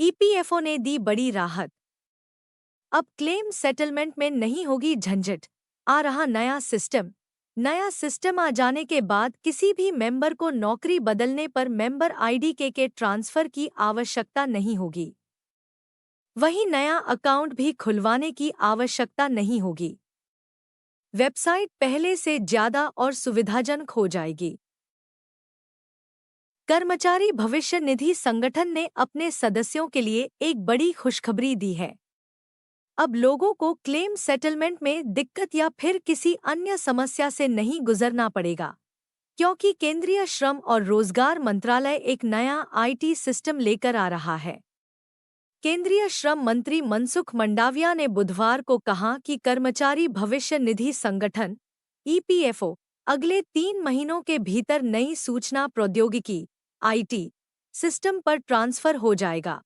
EPFO ने दी बड़ी राहत। अब क्लेम सेटलमेंट में नहीं होगी झंझट। आ रहा नया सिस्टम। नया सिस्टम आ जाने के बाद किसी भी मेंबर को नौकरी बदलने पर मेंबर आईडी के ट्रांसफर की आवश्यकता नहीं होगी। वहीं नया अकाउंट भी खुलवाने की आवश्यकता नहीं होगी। वेबसाइट पहले से ज्यादा और सुविधाजनक हो जाएगी। कर्मचारी भविष्य निधि संगठन ने अपने सदस्यों के लिए एक बड़ी खुशखबरी दी है। अब लोगों को क्लेम सेटलमेंट में दिक्कत या फिर किसी अन्य समस्या से नहीं गुजरना पड़ेगा, क्योंकि केंद्रीय श्रम और रोजगार मंत्रालय एक नया आईटी सिस्टम लेकर आ रहा है। केंद्रीय श्रम मंत्री मनसुख मंडाविया ने बुधवार को कहा कि कर्मचारी भविष्य निधि संगठन ईपीएफओ अगले 3 महीनों के भीतर नई सूचना प्रौद्योगिकी आईटी सिस्टम पर ट्रांसफर हो जाएगा।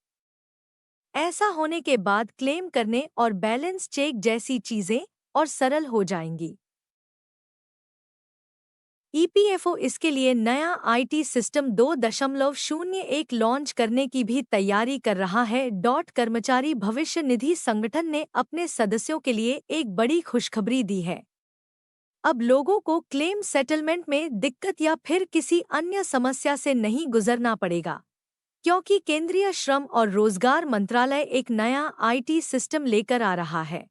ऐसा होने के बाद क्लेम करने और बैलेंस चेक जैसी चीजें और सरल हो जाएंगी। ईपीएफओ इसके लिए नया आईटी सिस्टम 2.01 लॉन्च करने की भी तैयारी कर रहा है। कर्मचारी भविष्य निधि संगठन ने अपने सदस्यों के लिए एक बड़ी खुशखबरी दी है। अब लोगों को क्लेम सेटलमेंट में दिक्कत या फिर किसी अन्य समस्या से नहीं गुजरना पड़ेगा, क्योंकि केंद्रीय श्रम और रोजगार मंत्रालय एक नया आईटी सिस्टम लेकर आ रहा है।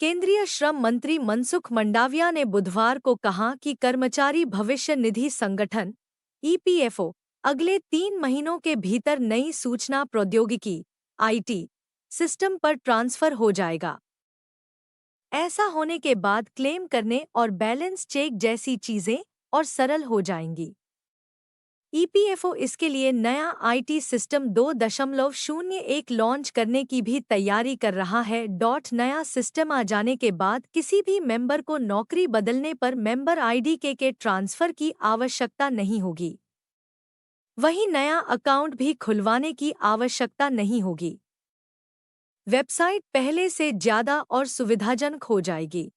केंद्रीय श्रम मंत्री मनसुख मंडाविया ने बुधवार को कहा कि कर्मचारी भविष्य निधि संगठन ईपीएफओ अगले 3 महीनों के भीतर नई सूचना प्रौद्योगिकी आईटी सिस्टम पर ट्रांसफर हो जाएगा। ऐसा होने के बाद क्लेम करने और बैलेंस चेक जैसी चीजें और सरल हो जाएंगी। ईपीएफओ इसके लिए नया आईटी सिस्टम 2.01 लॉन्च करने की भी तैयारी कर रहा है। नया सिस्टम आ जाने के बाद किसी भी मेंबर को नौकरी बदलने पर मेंबर आईडी के ट्रांसफर की आवश्यकता नहीं होगी। वहीं नया अकाउंट भी खुलवाने की आवश्यकता नहीं होगी। वेबसाइट पहले से ज्यादा और सुविधाजनक हो जाएगी।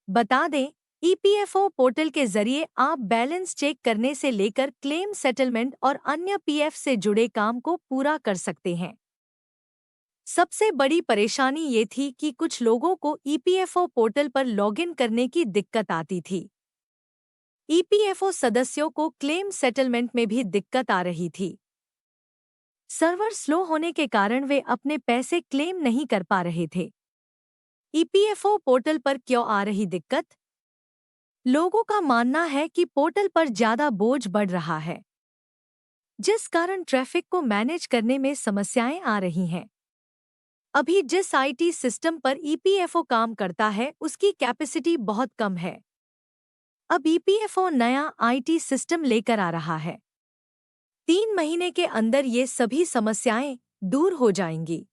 बता दें, ईपीएफओ पोर्टल के जरिए आप बैलेंस चेक करने से लेकर क्लेम सेटलमेंट और अन्य पीएफ से जुड़े काम को पूरा कर सकते हैं। सबसे बड़ी परेशानी ये थी कि कुछ लोगों को ईपीएफओ पोर्टल पर लॉगिन करने की दिक्कत आती थी। ईपीएफओ सदस्यों को क्लेम सेटलमेंट में भी दिक्कत आ रही थी। सर्वर स्लो होने के कारण वे अपने पैसे क्लेम नहीं कर पा रहे थे। ईपीएफओ पोर्टल पर क्यों आ रही दिक्कत? लोगों का मानना है कि पोर्टल पर ज्यादा बोझ बढ़ रहा है, जिस कारण ट्रैफिक को मैनेज करने में समस्याएं आ रही हैं। अभी जिस आईटी सिस्टम पर ईपीएफओ काम करता है उसकी कैपेसिटी बहुत कम है। अब ईपीएफओ नया आईटी सिस्टम लेकर आ रहा है। 3 महीने के अंदर ये सभी समस्याएं दूर हो जाएंगी।